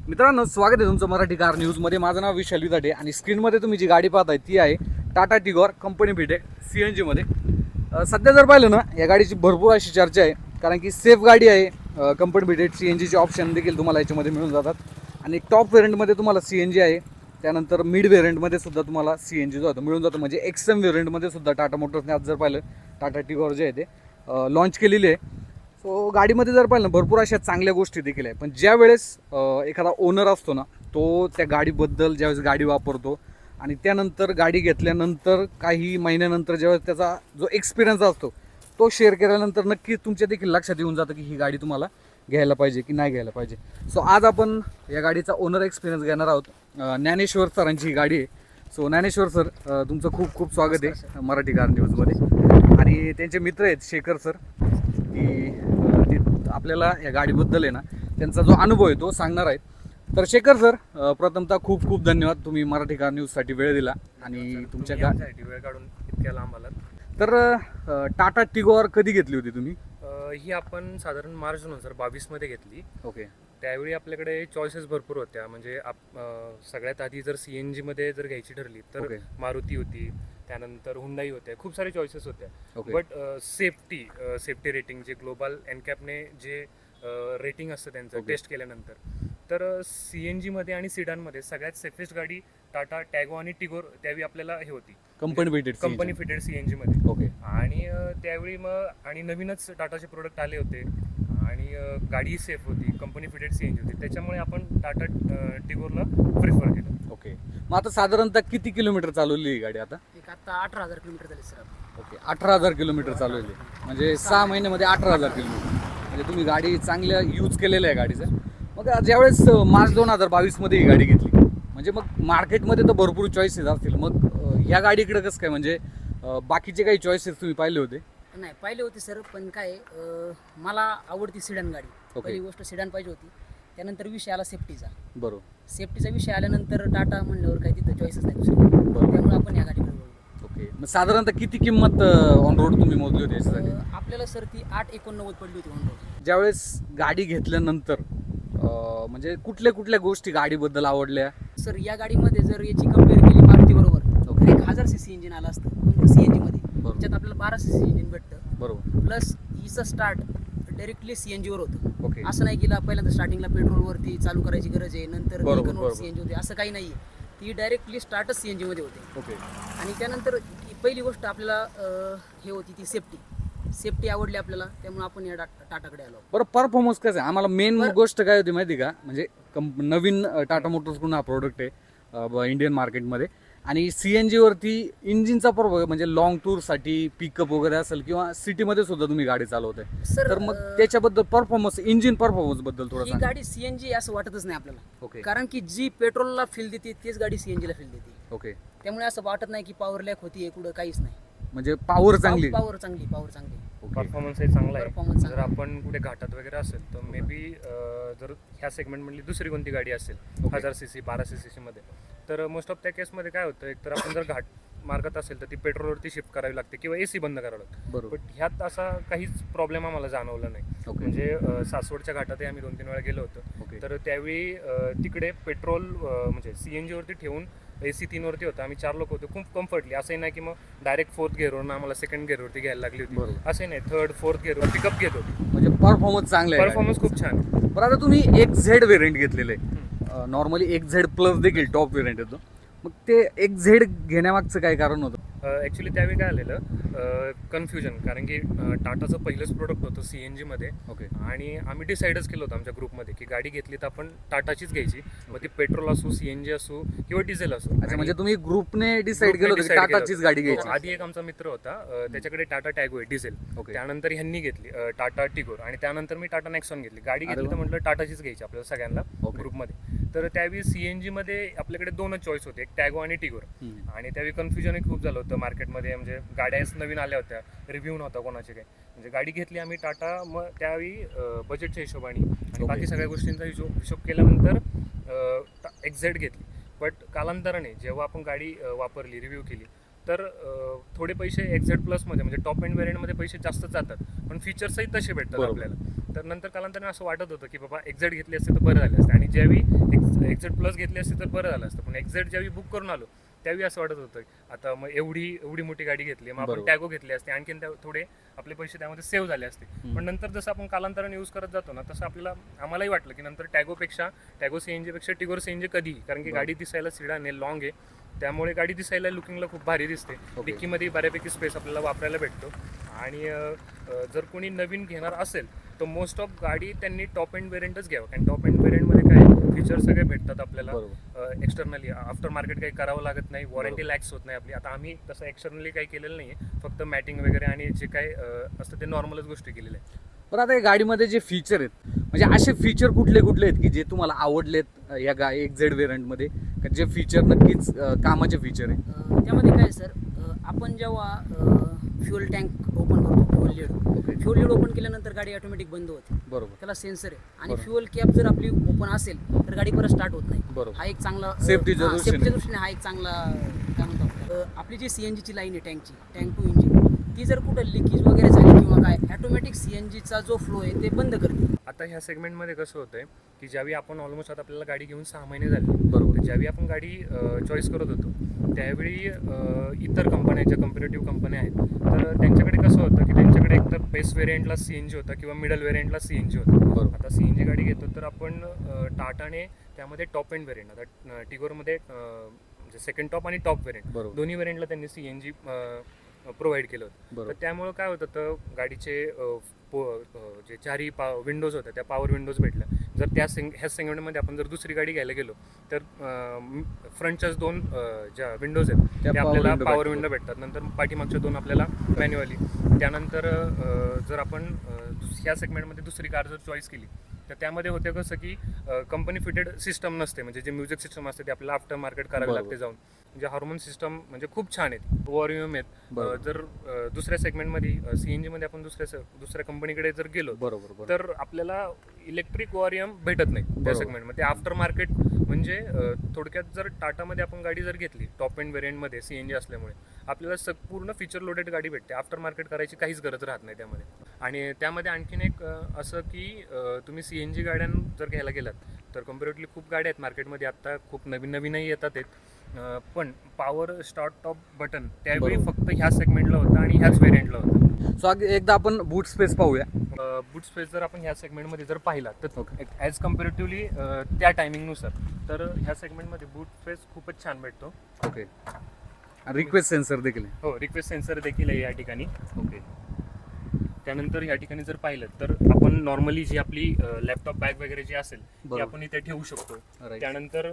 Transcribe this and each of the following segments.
मित्रांनो, स्वागत आहे तुमचं मराठी कार न्यूजमध्ये। माझं नाव विशाल विदाटे आणि स्क्रीनमध्ये तुम्ही जी गाडी पाहताय ती आहे Tata Tigor company fitted CNG मध्ये। सध्या जर पाहिलं ना, या गाडीची भरपूर अशी चर्चा आहे, कारण की सेफ गाडी आहे। कंपनी फिटेड CNG चे ऑप्शन देखील तुम्हाला याच्यामध्ये मिळून जातात आणि टॉप व्हेरियंटमध्ये तुम्हाला CNG आहे, त्यानंतर मिड व्हेरियंटमध्ये सुद्धा तुम्हाला CNG जो मिळून जातो। म्हणजे XM व्हेरियंटमध्ये सुद्धा टाटा मोटर्सने आज जर पाहिलं टाटा टिगोर जे आहे ते लॉन्च केलेली आहे। सो गाडीमध्ये जर पाहिलं भरपूर अशा चांगल्या गोष्टी देखील आहे, पण ज्या वेळेस एखादा ओनर असतो ना, तो त्या गाडीबद्दल ज्यावेळेस गाडी वापरतो आणि त्यानंतर गाडी घेतल्यानंतर काही महिन्यानंतर ज्यावेळेस त्याचा जो एक्सपिरियन्स असतो तो शेअर केल्यानंतर नक्की तुमच्या देखील लक्षात येऊन जातं की ही गाडी तुम्हाला घ्यायला पाहिजे की नाही घ्यायला पाहिजे। सो आज आपण या गाडीचा ओनर एक्सपिरियन्स घेणार आहोत। ज्ञानेश्वर सरांची ही गाडी आहे। सो ज्ञानेश्वर सर, तुमचं खूप खूप स्वागत आहे मराठी कार न्यूजमध्ये। आणि त्यांचे मित्र आहेत शेखर सर, की आपल्याला या गाडीबद्दल आहे ना त्यांचा जो अनुभव आहे तो सांगणार आहेत। तर शेखर सर, प्रथमतः खूप खूप धन्यवाद, तुम्ही मराठी कार न्यूजसाठी वेळ दिला आणि तुमच्या गाडीसाठी वेळ काढून इतक्या लांब आलात। तर टाटा टिगोर कधी घेतली होती तुम्ही? ही आपण साधारण मार्च 2022 मध्ये घेतली। ओके। त्यावेळी आपल्याकडे चॉईसेस भरपूर होत्या। म्हणजे सगळ्यात आधी जर CNG मध्ये जर घ्यायची ठरली तर मारुती होती, त्यानंतर हुंडाई होत्या, खूप सारे चॉईसेस होत्या। बट सेफ्टी रेटिंग जे ग्लोबल एनकॅपने जे रेटिंग असतं त्यांचं टेस्ट केल्यानंतर, तर CNG मध्ये आणि सिडानमध्ये सगळ्यात सेफेस्ट गाडी टाटा टॅगो आणि टिगोर त्यावेळी आपल्याला हे होती कंपनी फिटेड CNG मध्ये। ओके। आणि त्यावेळी मग आणि नवीनच टाटाचे प्रोडक्ट आले होते आणि गाडी सेफ होती, कंपनी फिटेड CNG होती, त्याच्यामुळे आपण टाटा टिगोरला प्रिफर केलं। ओके। मग आता साधारणतः किती किलोमीटर चालवली ही गाडी? आता 18,000 किलोमीटर झाले सर। ओके, 18,000 किलोमीटर चालवली, म्हणजे 6 महिन्यामध्ये 18,000 किलोमीटर। म्हणजे तुम्ही गाडी चांगल्या यूज केलेल्या आहे गाडीचं। मग ज्यावेळेस मार्च 2022 मध्ये ही गाडी घेतली, म्हणजे मग मार्केटमध्ये तर भरपूर चॉईसेस असतील, मग ह्या गाडीकडे कसं काय, म्हणजे बाकीचे काही चॉईसेस तुम्ही पाहिले होते? नाही, पाहिले होते सर, पण काय मला आवडती सिडान गाडी। पहिली गोष्ट सिडान पाहिजे होती, त्यानंतर विषय आला सेफ्टीचा। बरोबर। सेफ्टीचा विषय आल्यानंतर टाटा म्हणल्यावर काही तिथं चॉईसेस नाही दुसरी, त्यामुळे आपण या गाडीकडे वळलो। ओके। मग साधारणतः किती किंमत ऑन रोड तुम्ही मोजली होती याच्यासाठी? आपल्याला सर ती 8,89 पडली होती ऑन रोड। ज्यावेळेस गाडी घेतल्यानंतर म्हणजे कुठल्या कुठल्या गोष्टी गाडीबद्दल आवडल्या? सर, या गाडीमध्ये जर याची कम्पेअर केली मारुती बरोबर, 1000 cc इंजिन आलं असतं CNG मध्ये, त्याच्यात आपल्याला 12 cc इंजिन भेटतं। बरोबर। प्लस हिचं स्टार्ट डायरेक्टली CNG वर होतं। ओके। असं नाही की पहिल्यांदा स्टार्टिंगला पेट्रोलवरती चालू करायची गरज आहे, नंतर CNG होते, असं काही नाही। ती डायरेक्टली स्टार्टच CNG मध्ये होते। ओके। आणि त्यानंतर पहिली गोष्ट आपल्याला हे होती ती सेफ्टी आवडली आपल्याला, त्यामुळे आपण या टाटाकडे आलो। बरं, परफॉर्मन्स कसं आहे? आम्हाला मेन गोष्ट काय होती माहिती का, म्हणजे नवीन टाटा मोटर्सकडून हा प्रोडक्ट आहे इंडियन मार्केटमध्ये, आणि CNG वरती इंजिनचा परफॉर्मन्स म्हणजे लॉंग टूरसाठी पिकअप वगैरे असेल किंवा सिटीमध्ये सुद्धा तुम्ही गाडी चालवताय, तर मग त्याच्याबद्दल परफॉर्मन्स, इंजिन परफॉर्मन्स बद्दल थोडं ही गाडी CNG असं वाटतच नाही आपल्याला। ओके। कारण की जी पेट्रोलला फील देते तीच गाडी CNG ला फील देते। ओके। त्यामुळे असं वाटत नाही की पॉवर लॅक होती कुठं, काहीच नाही। म्हणजे पॉवर चांगली परफॉर्मन्स चांगला आहे। जर आपण कुठे घाटात वगैरे असेल तर मे बी जर ह्या सेगमेंट मधली दुसरी कोणती गाडी असेल 1000 cc 12 cc मध्ये, तर मोस्ट ऑफ त्या केसमध्ये काय होतं, एक तर आपण जर घाट मार्गात असेल तर ती पेट्रोलवरती शिफ्ट करावी लागते किंवा AC बंद करावं लागतं। बट ह्यात असा काहीच प्रॉब्लेम आम्हाला जाणवला नाही। म्हणजे सासवडच्या घाटातही आम्ही 2-3 वेळा गेलो होतो, तर त्यावेळी तिकडे पेट्रोल म्हणजे CNG वरती ठेवून AC 3 वरती होतं, आम्ही 4 लोक होतो, खूप कम्फर्टली। असंही नाही की मग डायरेक्ट 4th गिअरवरून आम्हाला 2nd गिअरवरती घ्यायला लागली होती, असंही नाही, 3rd 4th गिअरवर पिकअप घेत होती। म्हणजे परफॉर्मन्स चांगला आहे, परफॉर्मन्स खूप छान। बरं, आता तुम्ही XZ व्हेरियंट घेतलेलं आहे, नॉर्मली XZ प्लस देखील टॉप व्हेरियंट येतो, मग ते XZ घेण्यामागचं काय कारण होतं? ॲक्च्युली त्यावेळी काय आलेलं कन्फ्युजन, कारण की टाटाचं पहिलंच प्रोडक्ट होतं CNG मध्ये। ओके। आणि आम्ही डिसाईडच केलं होतं आमच्या ग्रुपमध्ये की गाडी घेतली तर आपण टाटाचीच घ्यायची, मग ती पेट्रोल असो, CNG असो किंवा डिझेल असो। म्हणजे तुम्ही ग्रुपने डिसाईड केलं होतं की टाटाचीच गाडी घ्यायची? आधी एक आमचा मित्र होता, त्याच्याकडे टाटा टॅगो आहे डिझेल, त्यानंतर ह्यांनी घेतली टाटा टिगोर, आणि त्यानंतर मी टाटा नेक्सॉन घेतली। गाडी घेतली तर म्हटलं टाटाचीच घ्यायची आपल्याला सगळ्यांना ग्रुपमध्ये। तर त्यावेळी CNG मध्ये आपल्याकडे 2च चॉईस होते, एक टॅगो आणि टिगोर, आणि त्यावेळी कन्फ्युजनही खूप झालं होतं मार्केटमध्ये। म्हणजे गाड्या नवीन आल्या होत्या, रिव्ह्यू नव्हता कोणाचे काही, म्हणजे गाडी घेतली आम्ही टाटा। मग त्यावेळी बजेटच्या हिशोबाने आणि बाकी सगळ्या गोष्टींचा हिशोब केल्यानंतर XZ घेतली। बट कालांतराने जेव्हा आपण गाडी वापरली, रिव्ह्यू केली, तर थोडे पैसे XZ प्लस मध्ये म्हणजे टॉप एंड व्हेरियंट मध्ये पैसे जास्त जातात, पण फीचर्सही तसे भेटतात आपल्याला। तर नंतर कालांतराने असं वाटत होतं की बाबा एक्झेट घेतली असते तर बरं झालं असतं, आणि ज्यावेळी एक्झेट प्लस घेतली असते तर बरं झालं असतं. पण एक्झेट ज्यावेळी बुक करून आलो त्यावेळी असं वाटत होतं आता मग एवढी मोठी गाडी घेतली, मग आपण टॅगो घेतली असते, आणखीन थोडे आपले पैसे त्यामध्ये सेव्ह झाले असते. पण नंतर जसं आपण कालांतराने यूज करत जातो ना तसं आम्हालाही वाटलं की नंतर टॅगो CNG पेक्षा टिगोर CNG कधीही, कारण की गाडी दिसायला सिडान आहे, लॉंग आहे, त्यामुळे गाडी दिसायला लुकिंगला खूप भारी दिसते. डिक्कीमध्ये बऱ्यापैकी स्पेस आपल्याला वापरायला भेटतो. आणि जर कोणी नवीन घेणार असेल तर मोस्ट ऑफ गाडी त्यांनी टॉप एंड वेरियंटच घ्यावं, कारण टॉप एंड वेरियंटमध्ये काय फीचर सगळे भेटतात आपल्याला एक्सटर्नली. आफ्टर मार्केट काही करावं लागत नाही, वॉरंटी लॅक्स होत नाही आपली. आता आम्ही तसं एक्सटर्नली काही केलेलं नाही आहे, फक्त मॅटिंग वगैरे आणि जे काय असतं ते नॉर्मलच गोष्टी केलेल्या आहेत. पण आता या गाडीमध्ये जे फीचर आहेत, म्हणजे असे फीचर कुठले आहेत की जे तुम्हाला आवडलेत या XZ व्हेरियंटमध्ये, जे फीचर नक्कीच कामाचे फीचर आहे? त्यामध्ये काय सर, आपण जेव्हा फ्युअल टँक ओपन करतो, फ्युअल लीड ओपन केल्यानंतर गाडी ऑटोमॅटिक बंद होते. बरोबर. त्याला सेन्सर आहे, आणि फ्युअल कॅप जर आपली ओपन असेल तर गाडी परत स्टार्ट होत नाही. बरोबर. हा एक चांगला सेफ्टीच्या दृष्टीने हा एक चांगला काय म्हणतो, आपली जी CNG ची लाईन आहे टँकची, टँक टू इंजिन, ती जर कुठं लिकेज वगैरे झाली किंवा काय, ऑटोमॅटिक CNGचा जो फ्लो आहे ते बंद करते. आता ह्या सेगमेंटमध्ये कसं होतंय की ज्यावेळी आपण ऑलमोस्ट आता आपल्याला गाडी घेऊन 6 महिने झाले, बरोबर, तर ज्यावेळी आपण गाडी चॉईस करत होतो त्यावेळी इतर कंपन्या, ज्या कम्पेरेटिव्ह कंपन्या आहेत, तर त्यांच्याकडे कसं होतं की त्यांच्याकडे एकतर बेस व्हेरियंटला CNG होता किंवा मिडल व्हेरियंटला CNG होता. आता CNG गाडी घेतो तर आपण टाटाने त्यामध्ये टॉप एंड व्हेरियंट, आता टिगोरमध्ये सेकंड टॉप आणि टॉप व्हेरियंट दोन्ही व्हेरियंटला त्यांनी CNG प्रोव्हाइड केलं होतं. तर त्यामुळं काय होतं तर गाडीचे जे चारही विंडोज होत्या त्या पॉवर विंडोज भेटल्या. जर ह्या सेगमेंटमध्ये आपण जर दुसरी गाडी घ्यायला गेलो तर फ्रंटच्याच 2 ज्या विंडोज आहेत त्या आपल्याला पॉवर विंडो भेटतात, नंतर पाठीमागच्या 2 आपल्याला मॅन्युअली. त्यानंतर जर आपण ह्या सेगमेंटमध्ये दुसरी कार जर चॉईस केली तर त्यामध्ये होते कसं की कंपनी फिटेड सिस्टम नसते, म्हणजे जे म्युझिक सिस्टम असते ते आपल्याला आफ्टर मार्केट करावे लागते जाऊन. म्हणजे हार्मोन सिस्टम म्हणजे खूप छान आहेत, ओव्हरव्ह्यू आहेत. जर दुसऱ्या सेगमेंटमध्ये CNG मध्ये आपण दुसऱ्या कंपनीकडे जर गेलो तर आपल्याला इलेक्ट्रिक ओव्हरव्ह्यू भेटत नाही त्या सेगमेंटमध्ये. आफ्टर मार्केट म्हणजे थोडक्यात जर टाटामध्ये आपण गाडी जर घेतली टॉप एंड व्हेरियंटमध्ये CNG असल्यामुळे आपल्याला पूर्ण फीचर लोडेड गाडी भेटते, आफ्टर मार्केट करायची काहीच गरज राहत नाही त्यामध्ये. आणि त्यामध्ये आणखीन एक असं की तुम्ही CNG गाड्यां जर घ्यायला गेलात तर कम्पॅरेटिव्हली खूप गाड्या आहेत मार्केटमध्ये, आता खूप नवीनही येतात पण पॉवर स्टार्ट टॉप बटन त्यावेळी फक्त ह्या सेगमेंटला होतं आणि ह्याच व्हेरियंटला होतं. सो एकदा आपण बूट स्पेस पाहूया. बूट स्पेस जर आपण ह्या सेगमेंटमध्ये जर पाहिला तर ॲज कम्पॅरेटिव्हली त्या टायमिंगनुसार तर ह्या सेगमेंटमध्ये बूट स्पेस खूपच छान भेटतो. ओके. रिक्वेस्ट सेन्सर देखील आहे. हो, रिक्वेस्ट सेन्सर देखील आहे या ठिकाणी. ओके. त्यानंतर या ठिकाणी जर पाहिलं तर आपण नॉर्मली जी आपली लॅपटॉप बॅग वगैरे जी असेल ती आपण इथे ठेवू शकतो. त्यानंतर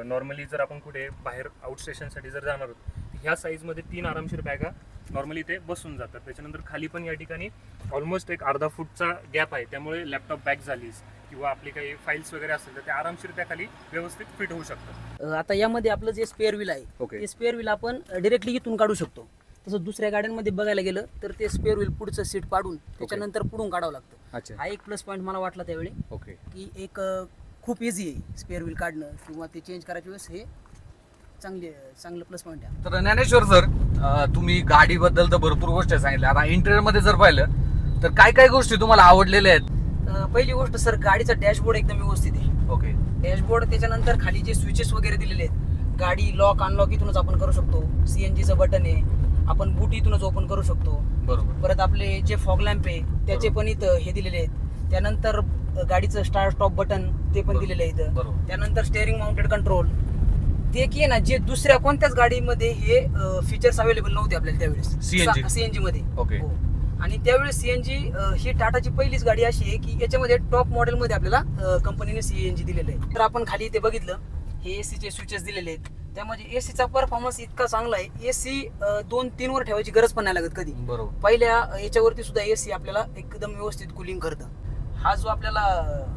नॉर्मली जर आपण कुठे बाहेर आउट स्टेशनसाठी जर जाणार आहोत ह्या साईजमध्ये 3 आरामशीर बॅगा नॉर्मली इथे बसून जातात. त्याच्यानंतर खाली पण या ठिकाणी ऑलमोस्ट एक अर्धा फूटचा गॅप आहे, त्यामुळे लॅपटॉप बॅग झालीस किंवा आपली काही फाईल्स वगैरे असेल तर ते आरामशीर त्या खाली व्यवस्थित फिट होऊ शकतात. आता यामध्ये आपलं जे स्पेअर व्हील आहे ते स्पेअर व्हील आपण डिरेक्टली इथून काढू शकतो. तसं दुसऱ्या गाड्यांमध्ये बघायला गेलं तर ते स्पेअर व्हील पुढचं सीट पाडून त्याच्यानंतर पुढून काढावं लागतं. हा एक प्लस पॉईंट मला वाटला त्यावेळी की एक खूप इझी आहे स्पेअर व्हील काढणं किंवा ते चेंज करायच्या वेळेस हे चांगलं प्लस पॉईंट आहे. तर ज्ञानेश्वर सर, तुम्ही गाडीबद्दल तर भरपूर गोष्टी सांगितल्या. आता इंटेरियर मध्ये जर पाहिलं तर काय काय गोष्टी तुम्हाला आवडलेल्या आहेत? पहिली गोष्ट सर, गाडीचा डॅशबोर्ड एकदम व्यवस्थित आहे. ओके. डॅशबोर्ड, त्याच्यानंतर खाली जे स्विचेस वगैरे दिलेले आहेत, गाडी लॉक अनलॉक इथूनच आपण करू शकतो. CNGचं बटन आहे, आपण बूट इथूनच ओपन करू शकतो. बरोबर. परत आपले जे फॉग लॅम्प आहे त्याचे पण इथं हे दिलेले आहेत. त्यानंतर गाडीचं स्टार्ट स्टॉप बटन ते पण दिलेलं आहे इथं. त्यानंतर स्टेअरिंग माउंटेड कंट्रोल, ते की आहे ना, जे दुसऱ्या कोणत्याच गाडीमध्ये हे फीचर्स अवेलेबल नव्हते आपल्याला त्यावेळेस CNG मध्ये. ओके. आणि त्यावेळेस CNG ही टाटाची पहिलीच गाडी अशी आहे की याच्यामध्ये टॉप मॉडेल मध्ये आपल्याला कंपनीने CNG दिलेलं आहे. तर आपण खाली इथे बघितलं हे AC चे स्विचेस दिलेले आहेत, त्यामध्ये AC चा परफॉर्मन्स इतका चांगला आहे, AC 2-3 वर ठेवायची गरज पण नाही लागत कधी. बरोबर. पहिल्या याच्यावरती सुद्धा AC आपल्याला एकदम व्यवस्थित कुलिंग करतं. हा जो आपल्याला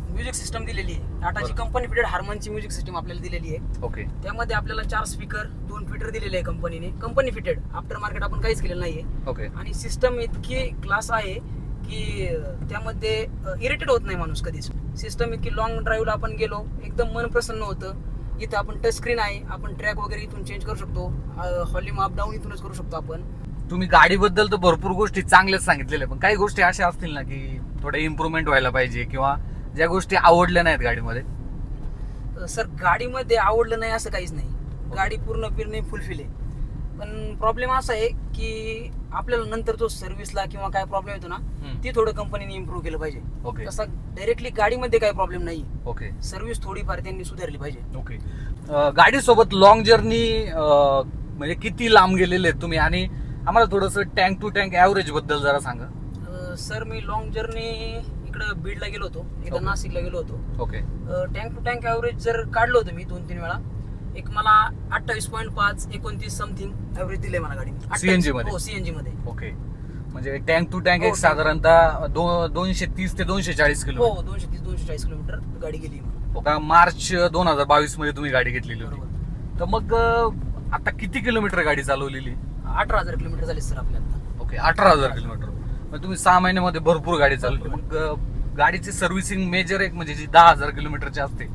म्युझिक सिस्टम दिलेली आहे, टाटाची कंपनी फिटेड हार्मनची म्युझिक सिस्टम आपल्याला दिलेली आहे. ओके. त्यामध्ये आपल्याला 4 स्पीकर 2 ट्विटर दिलेले आहे कंपनीने, कंपनी फिटेड, आफ्टर मार्केट आपण काहीच केलेलं नाहीये. ओके. आणि सिस्टम इतकी क्लास आहे की त्यामध्ये इरिटेट होत नाही माणूस कधीच. सिस्टम इतकी लॉंग ड्राईव्हला आपण गेलो एकदम मन प्रसन्न होतं. इथं आपण टच स्क्रीन आहे, आपण ट्रॅक वगैरे इथून चेंज करू शकतो, व्हॉल्यूम अप डाऊन इथूनच करू शकतो आपण. तुम्ही गाडीबद्दल तर भरपूर गोष्टी चांगल्याच सांगितलेल्या, पण काही गोष्टी अशा असतील ना की थोडे इम्प्रूव्हमेंट व्हायला पाहिजे किंवा ज्या गोष्टी आवडल्या नाहीत गाडीमध्ये? सर गाडीमध्ये आवडलं नाही असं काहीच नाही, गाडी पूर्णपणे फुलफिल आहे. पण प्रॉब्लेम असा आहे की आपल्याला नंतर तो सर्व्हिसला किंवा काय प्रॉब्लेम येतो ना, ती थोडं कंपनीने इम्प्रूव्ह केलं पाहिजे. ओके. तसा डायरेक्टली गाडीमध्ये काही प्रॉब्लेम नाही. ओके. सर्व्हिस थोडीफार त्यांनी सुधारली पाहिजे. ओके. गाडीसोबत लॉंग जर्नी म्हणजे किती लांब गेलेले आहेत तुम्ही, आणि आम्हाला थोडंसं टँक टू टँक ॲव्हरेज बद्दल जरा सांगा. सर मी लॉंग जर्नी इकडं बीडला गेलो होतो, एकदा नाशिकला गेलो होतो. Okay. Tank to tank average जर काढलं होतं मी 2-3 वेळा, एक मला 28.5 29 समथिंग ॲव्हरेज दिले मला गाडी सीएनजी मध्ये. हो सीएनजी मध्ये. ओके. म्हणजे टँक टू टँक एक साधारणतः 230 ते 240 किलो. हो 230-240 किलोमीटर गाडी गेली. मार्च 2022 मध्ये तुम्ही गाडी घेतलेली होती. तर मग आता किती किलोमीटर गाडी चालवलेली? 18,000 किलोमीटर झाले सर आपल्याला. ओके. 18,000 किलोमीटर. मग तुम्ही 6 महिन्यामध्ये भरपूर गाडी चालवली. मग गाडीची सर्व्हिसिंग मेजर एक म्हणजे जी 10,000 किलोमीटरची असते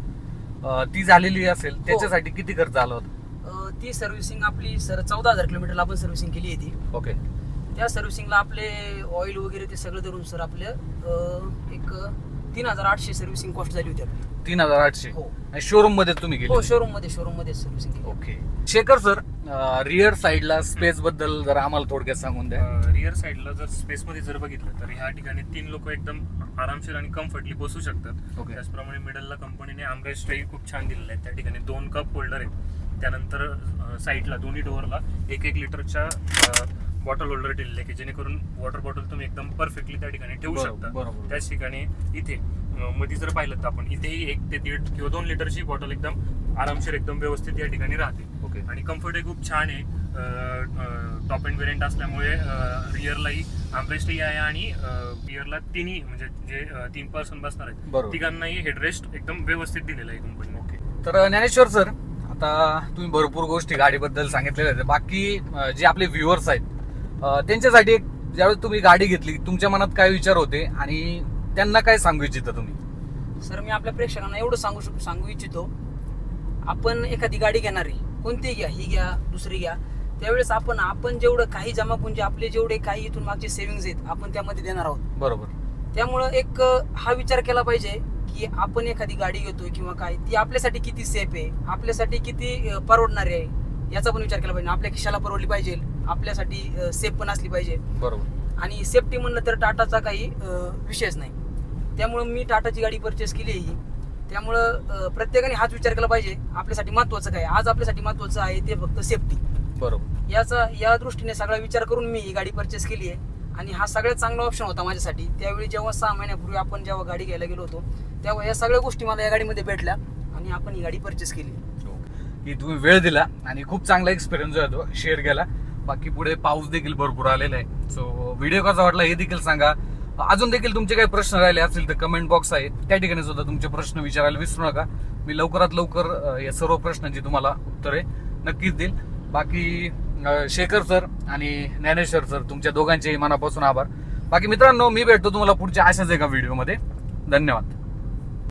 ती झालेली असेल, त्याच्यासाठी किती खर्च आला होता? ती सर्व्हिसिंग आपली सर 14,000 किलोमीटरला आपण सर्व्हिसिंग केली आहे ती. ओके. त्या सर्व्हिसिंगला आपले ऑइल वगैरे ते सगळं धरून सर आपल्या एक 3,800 सर्व्हिसिंग कॉस्ट झाली होती आपली. 3,800. हो. शोरूम मध्ये तुम्ही गेले? हो शोरूम मध्ये सर्व्हिसिंग केली. ओके. शेखर सर, रिअर साइडला स्पेस बद्दल जरा आम्हाला थोडक्यात सांगून द्या. रिअर साइडला जर स्पेस मध्ये जर बघितलं तर ह्या ठिकाणी 3 लोक एकदम आरामशीर आणि कम्फर्टली बसू शकतात. ओके. त्याचप्रमाणे मिडलला कंपनीने आर्मरेस्टही खूप छान दिलेले आहेत. त्या ठिकाणी 2 कप होल्डर आहेत. त्यानंतर साईडला दोन्ही डोअरला 1-1 लिटरच्या बॉटल होल्डर दिलेले की जेणेकरून वॉटर बॉटल तुम्ही एकदम परफेक्टली त्या ठिकाणी ठेवू शकता. त्याच ठिकाणी इथे मध्ये जर पाहिलं तर आपण इथेही 1 ते 1.5 किंवा 2 लिटरची बॉटल एकदम आरामशीर एकदम व्यवस्थित या ठिकाणी राहते. ओके. आणि कम्फर्टही खूप छान आहे. टॉप एंड व्हेरियंट असल्यामुळे रिअरलाही आर्मरेस्टही आहे आणि रिअरला तिन्ही म्हणजे जे 3 पर्सन बसणार आहेत तिघांनाही हेडरेस्ट एकदम व्यवस्थित दिलेला आहे कंपनीने. ओके. तर ज्ञानेश्वर सर, आता तुम्ही भरपूर गोष्टी गाडीबद्दल सांगितलेल्या आहेत. बाकी जे आपले व्ह्युअर्स आहेत त्यांच्यासाठी ज्यावेळेस तुम्ही गाडी घेतली तुमच्या मनात काय विचार होते आणि त्यांना काय सांगू इच्छिता तुम्ही? सर मी आपल्या प्रेक्षकांना एवढं सांगू इच्छितो, आपण एखादी गाडी घेणार आहे, कोणतीही घ्या, ही घ्या दुसरी घ्या, त्यावेळेस आपण जेवढं काही जमापुंजी आपले जेवढे काही इथून मागचे सेव्हिंग्ज आहेत आपण त्यामध्ये देणार आहोत. बरोबर. त्यामुळं एक हा विचार केला पाहिजे की आपण एखादी गाडी घेतोय किंवा काय, ती आपल्यासाठी किती सेफ आहे, आपल्यासाठी किती परवडणारी आहे याचा पण विचार केला पाहिजे. आपल्या खिशाला परवडली पाहिजे, आपल्यासाठी सेफ पण असली पाहिजे. बरोबर. आणि सेफ्टी म्हणलं तर टाटाचा काही विषयच नाही. त्यामुळं मी टाटाची गाडी परचेस केली आहे. त्यामुळं प्रत्येकाने हाच विचार केला पाहिजे आपल्यासाठी महत्वाचं काय. आज आपल्यासाठी महत्वाचं आहे ते फक्त सेफ्टी. बरोबर. या दृष्टीने सगळा विचार करून मी ही गाडी परचेस केली आहे आणि हा सगळ्यात चांगला ऑप्शन होता माझ्यासाठी. त्यावेळी जेव्हा 6 महिन्यापूर्वी आपण जेव्हा गाडी घ्यायला गेलो होतो तेव्हा या सगळ्या गोष्टी मला या गाडीमध्ये भेटल्या आणि आपण ही गाडी परचेस केली. की तुम्ही वेळ दिला आणि खूप चांगला एक्सपिरियन्स जो आहे तो शेअर केला. बाकी पुढे पाऊस देखील भरपूर आलेला आहे. सो व्हिडिओ कसा वाटला हे देखील सांगा. अजून देखील तुमचे काही प्रश्न राहिले असतील तर कमेंट बॉक्स आहे त्या ठिकाणी सुद्धा तुमचे प्रश्न विचारायला विसरू नका. मी लवकरात लवकर या सर्व प्रश्नांची तुम्हाला उत्तरे नक्कीच देईल. बाकी शेखर सर आणि ज्ञानेश्वर सर तुमच्या दोघांचेही मनापासून आभार. बाकी मित्रांनो, मी भेटतो तुम्हाला पुढच्या अशाच एका व्हिडिओमध्ये. धन्यवाद.